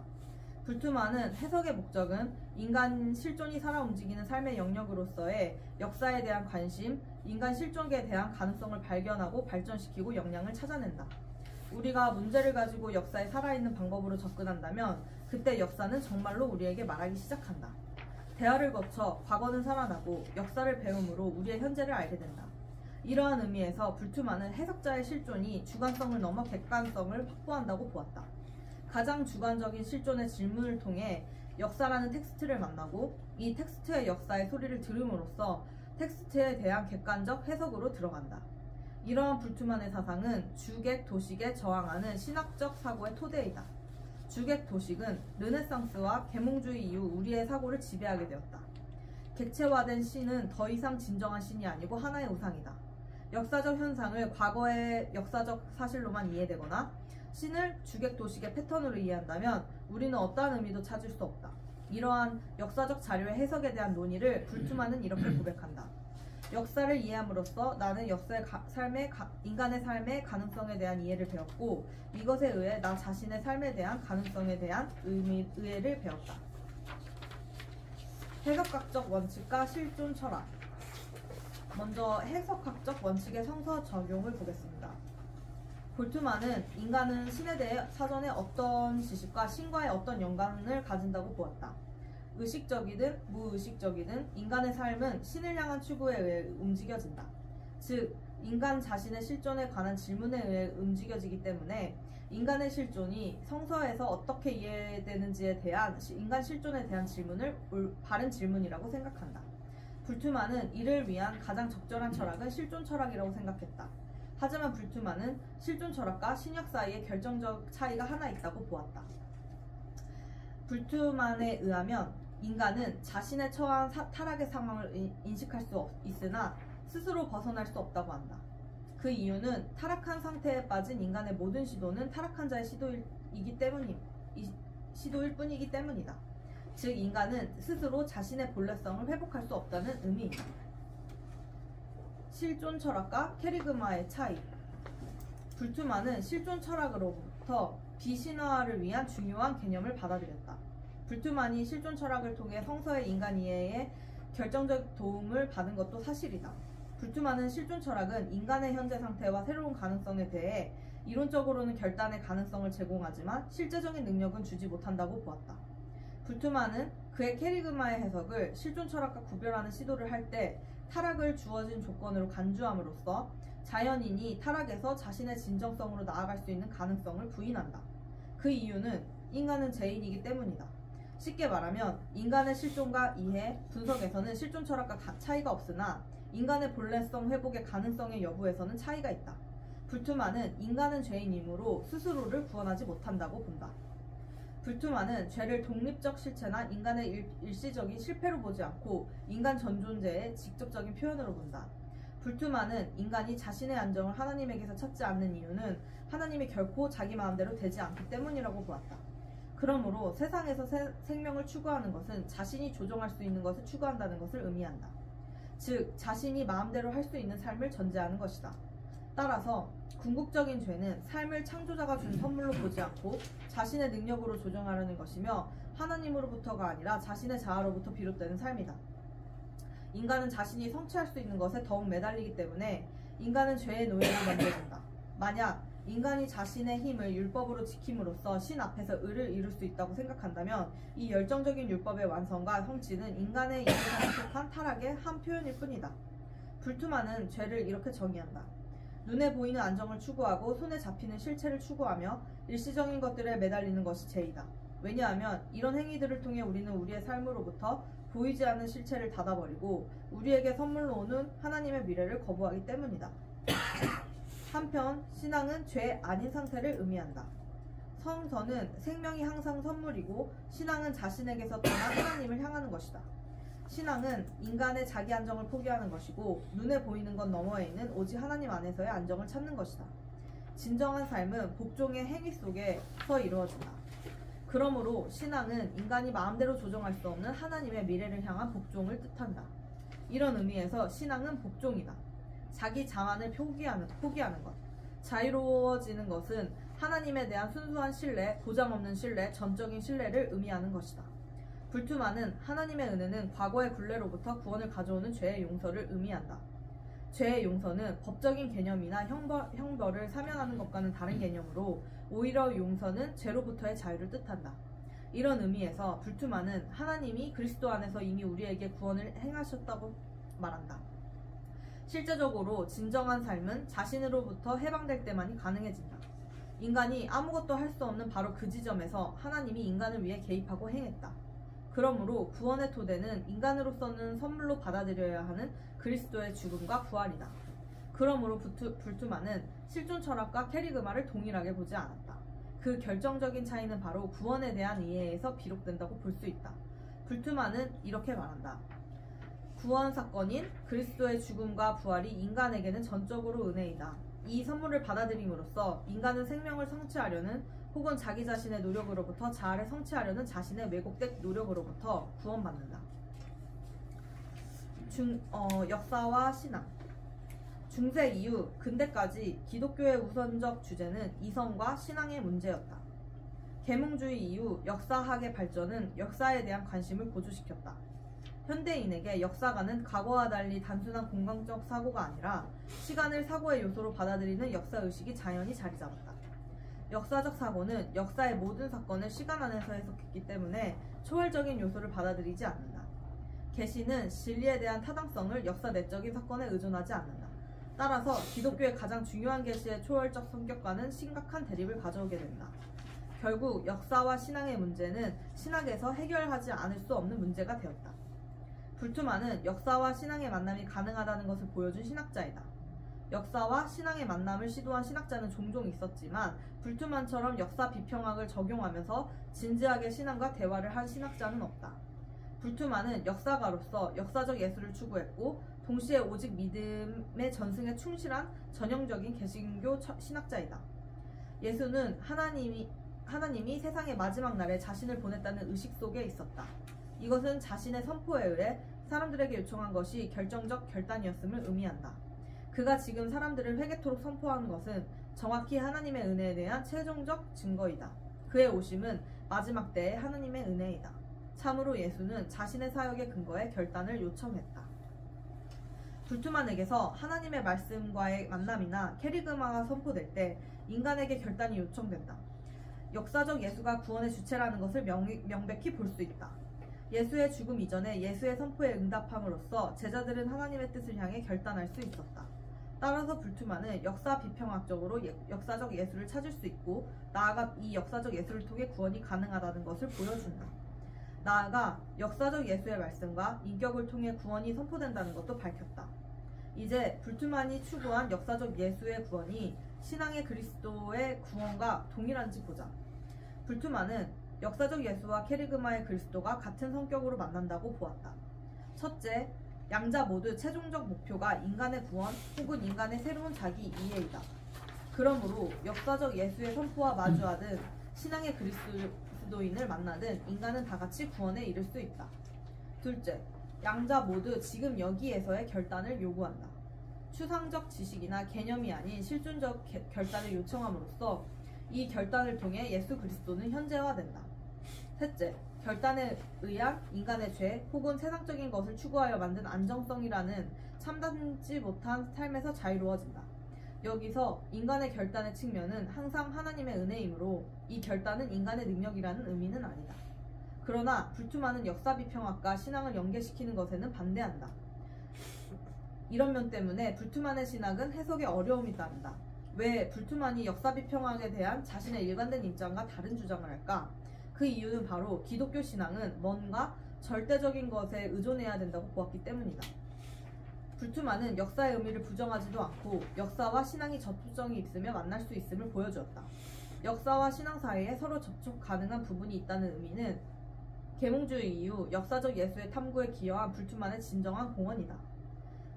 Speaker 1: 불투만은 해석의 목적은 인간 실존이 살아 움직이는 삶의 영역으로서의 역사에 대한 관심, 인간 실존에 대한 가능성을 발견하고 발전시키고 역량을 찾아낸다. 우리가 문제를 가지고 역사에 살아있는 방법으로 접근한다면 그때 역사는 정말로 우리에게 말하기 시작한다. 대화를 거쳐 과거는 살아나고 역사를 배움으로 우리의 현재를 알게 된다. 이러한 의미에서 불투만은 해석자의 실존이 주관성을 넘어 객관성을 확보한다고 보았다. 가장 주관적인 실존의 질문을 통해 역사라는 텍스트를 만나고 이 텍스트의 역사의 소리를 들음으로써 텍스트에 대한 객관적 해석으로 들어간다. 이러한 불투만의 사상은 주객 도식에 저항하는 신학적 사고의 토대이다. 주객 도식은 르네상스와 계몽주의 이후 우리의 사고를 지배하게 되었다. 객체화된 신은 더 이상 진정한 신이 아니고 하나의 우상이다. 역사적 현상을 과거의 역사적 사실로만 이해되거나 신을 주객 도식의 패턴으로 이해한다면 우리는 어떠한 의미도 찾을 수 없다. 이러한 역사적 자료의 해석에 대한 논의를 불투만은 이렇게 고백한다. 역사를 이해함으로써 나는 인간의 삶의 가능성에 대한 이해를 배웠고 이것에 의해 나 자신의 삶에 대한 가능성에 대한 의해를 배웠다. 해석학적 원칙과 실존 철학. 먼저 해석학적 원칙의 성서 적용을 보겠습니다. 볼트만은 인간은 신에 대해 사전에 어떤 지식과 신과의 어떤 연관을 가진다고 보았다. 의식적이든 무의식적이든 인간의 삶은 신을 향한 추구에 의해 움직여진다. 즉, 인간 자신의 실존에 관한 질문에 의해 움직여지기 때문에 인간의 실존이 성서에서 어떻게 이해되는지에 대한 인간 실존에 대한 질문을 바른 질문이라고 생각한다. 불투만은 이를 위한 가장 적절한 철학은 실존 철학이라고 생각했다. 하지만 불투만은 실존 철학과 신약 사이에 결정적 차이가 하나 있다고 보았다. 불투만에 의하면 인간은 자신의 처한 타락의 상황을 인식할 수 있으나 스스로 벗어날 수 없다고 한다. 그 이유는 타락한 상태에 빠진 인간의 모든 시도는 타락한 자의 시도일 뿐이기 때문이다. 즉, 인간은 스스로 자신의 본래성을 회복할 수 없다는 의미이다. 실존 철학과 캐리그마의 차이. 불투만은 실존 철학으로부터 비신화를 위한 중요한 개념을 받아들였다. 불투만이 실존 철학을 통해 성서의 인간 이해에 결정적 도움을 받은 것도 사실이다. 불투만은 실존 철학은 인간의 현재 상태와 새로운 가능성에 대해 이론적으로는 결단의 가능성을 제공하지만 실제적인 능력은 주지 못한다고 보았다. 불투만은 그의 캐리그마의 해석을 실존 철학과 구별하는 시도를 할 때 타락을 주어진 조건으로 간주함으로써 자연인이 타락에서 자신의 진정성으로 나아갈 수 있는 가능성을 부인한다. 그 이유는 인간은 죄인이기 때문이다. 쉽게 말하면 인간의 실존과 이해, 분석에서는 실존 철학과 차이가 없으나 인간의 본래성 회복의 가능성의 여부에서는 차이가 있다. 불투만은 인간은 죄인이므로 스스로를 구원하지 못한다고 본다. 불투만은 죄를 독립적 실체나 인간의 일시적인 실패로 보지 않고 인간 전 존재의 직접적인 표현으로 본다. 불투만은 인간이 자신의 안정을 하나님에게서 찾지 않는 이유는 하나님이 결코 자기 마음대로 되지 않기 때문이라고 보았다. 그러므로 세상에서 생명을 추구하는 것은 자신이 조종할 수 있는 것을 추구한다는 것을 의미한다. 즉, 자신이 마음대로 할 수 있는 삶을 전제하는 것이다. 따라서 궁극적인 죄는 삶을 창조자가 준 선물로 보지 않고 자신의 능력으로 조정하려는 것이며 하나님으로부터가 아니라 자신의 자아로부터 비롯되는 삶이다. 인간은 자신이 성취할 수 있는 것에 더욱 매달리기 때문에 인간은 죄의 노예로 만들어진다. 만약 인간이 자신의 힘을 율법으로 지킴으로써 신 앞에서 의를 이룰 수 있다고 생각한다면 이 열정적인 율법의 완성과 성취는 인간의 인생에 속한 타락의 한 표현일 뿐이다. 불투만은 죄를 이렇게 정의한다. 눈에 보이는 안정을 추구하고 손에 잡히는 실체를 추구하며 일시적인 것들에 매달리는 것이 죄이다. 왜냐하면 이런 행위들을 통해 우리는 우리의 삶으로부터 보이지 않는 실체를 닫아버리고 우리에게 선물로 오는 하나님의 미래를 거부하기 때문이다. 한편 신앙은 죄 아닌 상태를 의미한다. 성서는 생명이 항상 선물이고 신앙은 자신에게서 떠난 하나님을 향하는 것이다. 신앙은 인간의 자기 안정을 포기하는 것이고 눈에 보이는 것 너머에 있는 오직 하나님 안에서의 안정을 찾는 것이다. 진정한 삶은 복종의 행위 속에서 이루어진다. 그러므로 신앙은 인간이 마음대로 조정할 수 없는 하나님의 미래를 향한 복종을 뜻한다. 이런 의미에서 신앙은 복종이다. 자기 자만을 포기하는 것. 자유로워지는 것은 하나님에 대한 순수한 신뢰, 보장 없는 신뢰, 전적인 신뢰를 의미하는 것이다. 불투만은 하나님의 은혜는 과거의 굴레로부터 구원을 가져오는 죄의 용서를 의미한다. 죄의 용서는 법적인 개념이나 형벌을 사면하는 것과는 다른 개념으로 오히려 용서는 죄로부터의 자유를 뜻한다. 이런 의미에서 불투만은 하나님이 그리스도 안에서 이미 우리에게 구원을 행하셨다고 말한다. 실제적으로 진정한 삶은 자신으로부터 해방될 때만이 가능해진다. 인간이 아무것도 할 수 없는 바로 그 지점에서 하나님이 인간을 위해 개입하고 행했다. 그러므로 구원의 토대는 인간으로서는 선물로 받아들여야 하는 그리스도의 죽음과 부활이다. 그러므로 불투만은 실존 철학과 캐리그마를 동일하게 보지 않았다. 그 결정적인 차이는 바로 구원에 대한 이해에서 비롯된다고 볼 수 있다. 불투만은 이렇게 말한다. 구원 사건인 그리스도의 죽음과 부활이 인간에게는 전적으로 은혜이다. 이 선물을 받아들임으로써 인간은 생명을 성취하려는 혹은 자기 자신의 노력으로부터 자아를 성취하려는 자신의 왜곡된 노력으로부터 구원받는다. 역사와 신앙. 중세 이후 근대까지 기독교의 우선적 주제는 이성과 신앙의 문제였다. 계몽주의 이후 역사학의 발전은 역사에 대한 관심을 고조시켰다. 현대인에게 역사가는 과거와 달리 단순한 공간적 사고가 아니라 시간을 사고의 요소로 받아들이는 역사의식이 자연히 자리잡았다. 역사적 사고는 역사의 모든 사건을 시간 안에서 해석했기 때문에 초월적인 요소를 받아들이지 않는다. 계시는 진리에 대한 타당성을 역사 내적인 사건에 의존하지 않는다. 따라서 기독교의 가장 중요한 계시의 초월적 성격과는 심각한 대립을 가져오게 된다. 결국 역사와 신앙의 문제는 신학에서 해결하지 않을 수 없는 문제가 되었다. 불투만은 역사와 신앙의 만남이 가능하다는 것을 보여준 신학자이다. 역사와 신앙의 만남을 시도한 신학자는 종종 있었지만 불투만처럼 역사 비평학을 적용하면서 진지하게 신앙과 대화를 한 신학자는 없다. 불투만은 역사가로서 역사적 예술을 추구했고 동시에 오직 믿음의 전승에 충실한 전형적인 개신교 신학자이다. 예수는 하나님이 세상의 마지막 날에 자신을 보냈다는 의식 속에 있었다. 이것은 자신의 선포에 의해 사람들에게 요청한 것이 결정적 결단이었음을 의미한다. 그가 지금 사람들을 회개토록 선포하는 것은 정확히 하나님의 은혜에 대한 최종적 증거이다. 그의 오심은 마지막 때의 하나님의 은혜이다. 참으로 예수는 자신의 사역의 근거에 결단을 요청했다. 불투만에게서 하나님의 말씀과의 만남이나 캐리그마가 선포될 때 인간에게 결단이 요청된다. 역사적 예수가 구원의 주체라는 것을 명백히 볼 수 있다. 예수의 죽음 이전에 예수의 선포에 응답함으로써 제자들은 하나님의 뜻을 향해 결단할 수 있었다. 따라서 불투만은 역사 비평학적으로 역사적 예수를 찾을 수 있고 나아가 이 역사적 예수를 통해 구원이 가능하다는 것을 보여준다. 나아가 역사적 예수의 말씀과 인격을 통해 구원이 선포된다는 것도 밝혔다. 이제 불투만이 추구한 역사적 예수의 구원이 신앙의 그리스도의 구원과 동일한지 보자. 불투만은 역사적 예수와 케리그마의 그리스도가 같은 성격으로 만난다고 보았다. 첫째, 양자 모두 최종적 목표가 인간의 구원 혹은 인간의 새로운 자기 이해이다. 그러므로 역사적 예수의 선포와 마주하든 신앙의 그리스도인을 만나든 인간은 다 같이 구원에 이를 수 있다. 둘째, 양자 모두 지금 여기에서의 결단을 요구한다. 추상적 지식이나 개념이 아닌 실존적 결단을 요청함으로써 이 결단을 통해 예수 그리스도는 현재화된다. 셋째, 결단에 의한 인간의 죄 혹은 세상적인 것을 추구하여 만든 안정성이라는 참담지 못한 삶에서 자유로워진다. 여기서 인간의 결단의 측면은 항상 하나님의 은혜이므로 이 결단은 인간의 능력이라는 의미는 아니다. 그러나 불투만은 역사비평학과 신앙을 연계시키는 것에는 반대한다. 이런 면 때문에 불투만의 신학은 해석에 어려움이 따른다. 왜 불투만이 역사비평학에 대한 자신의 일관된 입장과 다른 주장을 할까? 그 이유는 바로 기독교 신앙은 뭔가 절대적인 것에 의존해야 된다고 보았기 때문이다. 불투만은 역사의 의미를 부정하지도 않고 역사와 신앙이 접촉점이 있으며 만날 수 있음을 보여주었다. 역사와 신앙 사이에 서로 접촉 가능한 부분이 있다는 의미는 계몽주의 이후 역사적 예수의 탐구에 기여한 불투만의 진정한 공헌이다.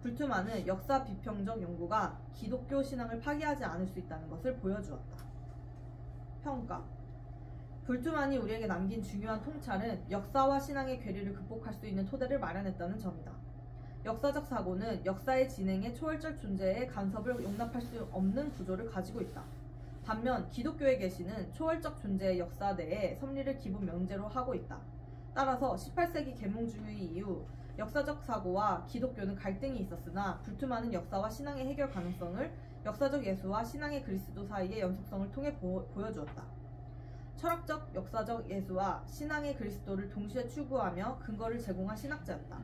Speaker 1: 불투만은 역사 비평적 연구가 기독교 신앙을 파괴하지 않을 수 있다는 것을 보여주었다. 평가. 불투만이 우리에게 남긴 중요한 통찰은 역사와 신앙의 괴리를 극복할 수 있는 토대를 마련했다는 점이다. 역사적 사고는 역사의 진행에 초월적 존재의 간섭을 용납할 수 없는 구조를 가지고 있다. 반면 기독교의 계시는 초월적 존재의 역사 내에 섭리를 기본 명제로 하고 있다. 따라서 18세기 계몽주의 이후 역사적 사고와 기독교는 갈등이 있었으나 불투만은 역사와 신앙의 해결 가능성을 역사적 예수와 신앙의 그리스도 사이의 연속성을 통해 보여주었다. 철학적 역사적 예수와 신앙의 그리스도를 동시에 추구하며 근거를 제공한 신학자였다.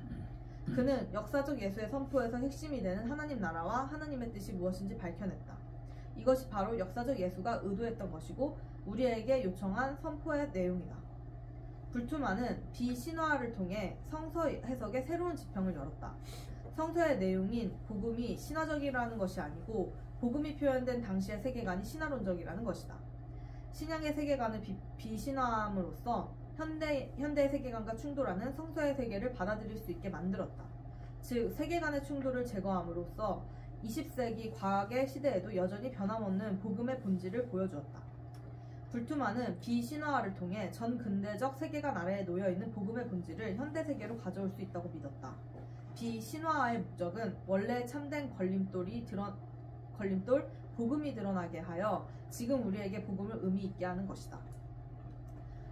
Speaker 1: 그는 역사적 예수의 선포에서 핵심이 되는 하나님 나라와 하나님의 뜻이 무엇인지 밝혀냈다. 이것이 바로 역사적 예수가 의도했던 것이고 우리에게 요청한 선포의 내용이다. 불투만은 비신화를 통해 성서 해석의 새로운 지평을 열었다. 성서의 내용인 복음이 신화적이라는 것이 아니고 복음이 표현된 당시의 세계관이 신화론적이라는 것이다. 신약의 세계관을 비신화함으로써 현대의 세계관과 충돌하는 성서의 세계를 받아들일 수 있게 만들었다. 즉 세계관의 충돌을 제거함으로써 20세기 과학의 시대에도 여전히 변함없는 복음의 본질을 보여주었다. 불투만은 비신화화를 통해 전 근대적 세계관 아래에 놓여있는 복음의 본질을 현대세계로 가져올 수 있다고 믿었다. 비신화화의 목적은 원래 참된 걸림돌 복음이 드러나게 하여 지금 우리에게 복음을 의미 있게 하는 것이다.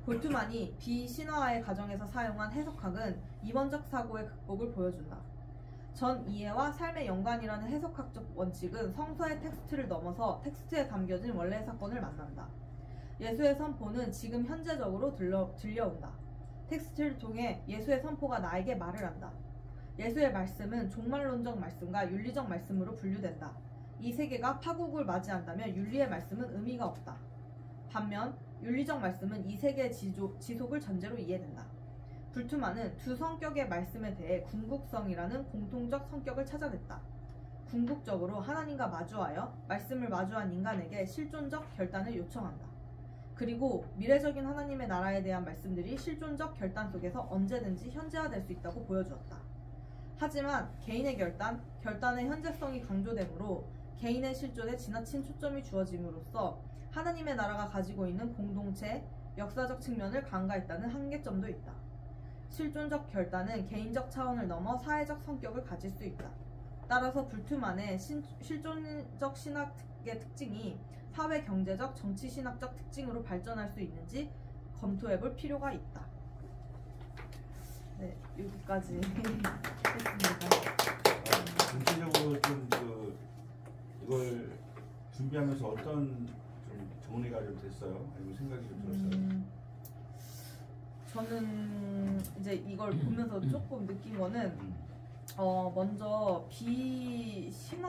Speaker 1: 볼트만이 비신화화의 과정에서 사용한 해석학은 이원적 사고의 극복을 보여준다. 전 이해와 삶의 연관이라는 해석학적 원칙은 성서의 텍스트를 넘어서 텍스트에 담겨진 원래의 사건을 만난다. 예수의 선포는 지금 현재적으로 들려온다. 텍스트를 통해 예수의 선포가 나에게 말을 한다. 예수의 말씀은 종말론적 말씀과 윤리적 말씀으로 분류된다. 이 세계가 파국을 맞이한다면 윤리의 말씀은 의미가 없다. 반면 윤리적 말씀은 이 세계의 지속을 전제로 이해된다. 불투만은 두 성격의 말씀에 대해 궁극성이라는 공통적 성격을 찾아냈다. 궁극적으로 하나님과 마주하여 말씀을 마주한 인간에게 실존적 결단을 요청한다. 그리고 미래적인 하나님의 나라에 대한 말씀들이 실존적 결단 속에서 언제든지 현재화될 수 있다고 보여주었다. 하지만 개인의 결단의 현재성이 강조되므로 개인의 실존에 지나친 초점이 주어짐으로써 하나님의 나라가 가지고 있는 공동체, 역사적 측면을 간과했다는 한계점도 있다. 실존적 결단은 개인적 차원을 넘어 사회적 성격을 가질 수 있다. 따라서 불투만의 실존적 신학의 특징이 사회 경제적, 정치 신학적 특징으로 발전할 수 있는지 검토해볼 필요가 있다. 네, 여기까지 했습니다.
Speaker 2: 전체적으로 좀 이걸 준비하면서 어떤 좀 동의가 좀 됐어요? 아니면 생각이 좀 들었어요?
Speaker 1: 저는 이제 이걸 보면서 조금 느낀 거는 먼저 비신화화는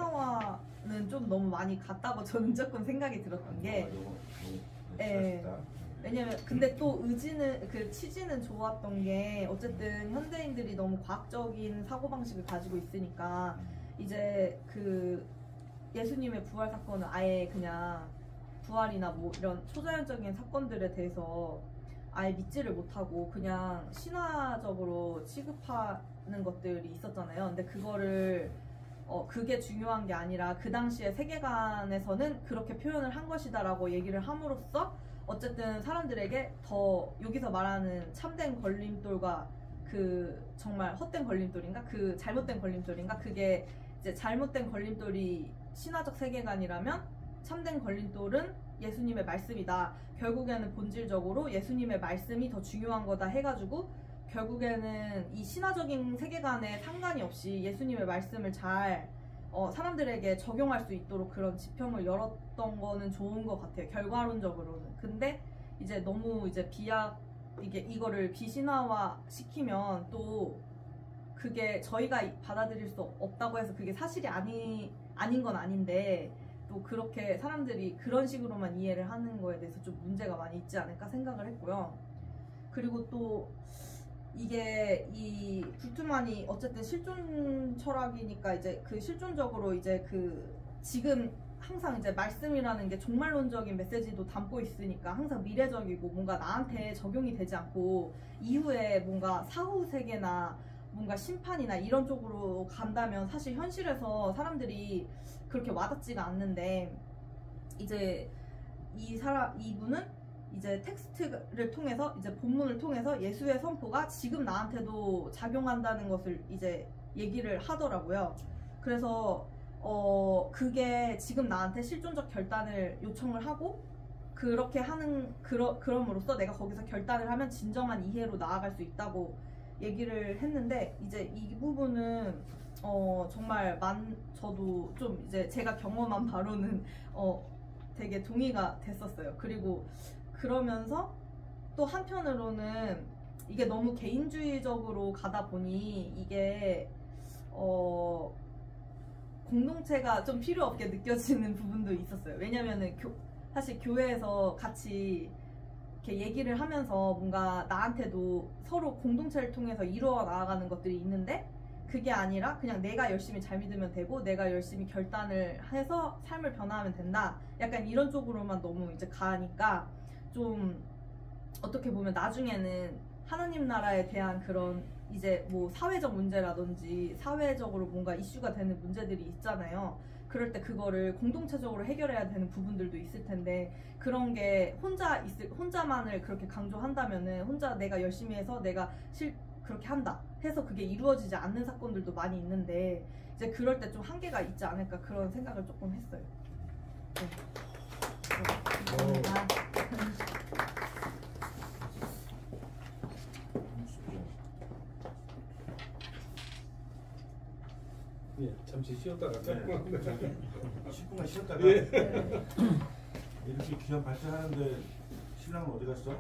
Speaker 1: 좀 너무 많이 갔다고 저는 조금 생각이 들었던 게 왜냐면 근데 또 의지는 그 취지는 좋았던 게 어쨌든 현대인들이 너무 과학적인 사고방식을 가지고 있으니까 이제 그 예수님의 부활 사건은 아예 그냥 부활이나 뭐 이런 초자연적인 사건들에 대해서 아예 믿지를 못하고 그냥 신화적으로 취급하는 것들이 있었잖아요. 근데 그거를 그게 중요한 게 아니라 그 당시의 세계관에서는 그렇게 표현을 한 것이다라고 얘기를 함으로써 어쨌든 사람들에게 더 여기서 말하는 참된 걸림돌과 그 정말 헛된 걸림돌인가? 그 잘못된 걸림돌인가? 그게 이제 잘못된 걸림돌이 신화적 세계관이라면 참된 걸림돌은 예수님의 말씀이다. 결국에는 본질적으로 예수님의 말씀이 더 중요한 거다 해가지고 결국에는 이 신화적인 세계관에 상관이 없이 예수님의 말씀을 잘 사람들에게 적용할 수 있도록 그런 지평을 열었던 거는 좋은 것 같아요. 결과론적으로는. 근데 이제 너무 이제 이거를 비신화화 시키면 또 그게 저희가 받아들일 수 없다고 해서 그게 사실이 아닌 건 아닌데 또 그렇게 사람들이 그런 식으로만 이해를 하는 거에 대해서 좀 문제가 많이 있지 않을까 생각을 했고요. 그리고 또 이게 이 불트만이 어쨌든 실존 철학이니까 이제 그 실존적으로 이제 그 지금 항상 이제 말씀이라는 게 종말론적인 메시지도 담고 있으니까 항상 미래적이고 뭔가 나한테 적용이 되지 않고 이후에 뭔가 사후 세계나 뭔가 심판이나 이런 쪽으로 간다면 사실 현실에서 사람들이 그렇게 와닿지가 않는데 이제 이분은 이제 텍스트를 통해서 이제 본문을 통해서 예수의 선포가 지금 나한테도 작용한다는 것을 이제 얘기를 하더라고요. 그래서 그게 지금 나한테 실존적 결단을 요청을 하고 그렇게 하는 그럼으로써 내가 거기서 결단을 하면 진정한 이해로 나아갈 수 있다고 얘기를 했는데 이제 이 부분은 정말 저도 좀 이제 제가 경험한 바로는 되게 동의가 됐었어요. 그리고 그러면서 또 한편으로는 이게 너무 개인주의적으로 가다 보니 이게 공동체가 좀 필요 없게 느껴지는 부분도 있었어요. 왜냐면은 사실 교회에서 같이 이렇게 얘기를 하면서 뭔가 나한테도 서로 공동체를 통해서 이루어 나아가는 것들이 있는데 그게 아니라 그냥 내가 열심히 잘 믿으면 되고 내가 열심히 결단을 해서 삶을 변화하면 된다. 약간 이런 쪽으로만 너무 이제 가니까 좀 어떻게 보면 나중에는 하나님 나라에 대한 그런 이제 뭐 사회적 문제라든지 사회적으로 뭔가 이슈가 되는 문제들이 있잖아요. 그럴 때 그거를 공동체적으로 해결해야 되는 부분들도 있을 텐데 그런 게 혼자만을 그렇게 강조한다면은 혼자 내가 열심히 해서 내가 그렇게 한다 해서 그게 이루어지지 않는 사건들도 많이 있는데 이제 그럴 때 좀 한계가 있지 않을까 그런 생각을 조금 했어요. 네. 감사합니다.
Speaker 3: 예, 잠시 쉬었다가
Speaker 2: 10분간 쉬었다가
Speaker 3: 예.
Speaker 2: 이렇게 귀한 발전하는데 신랑은 어디 갔어?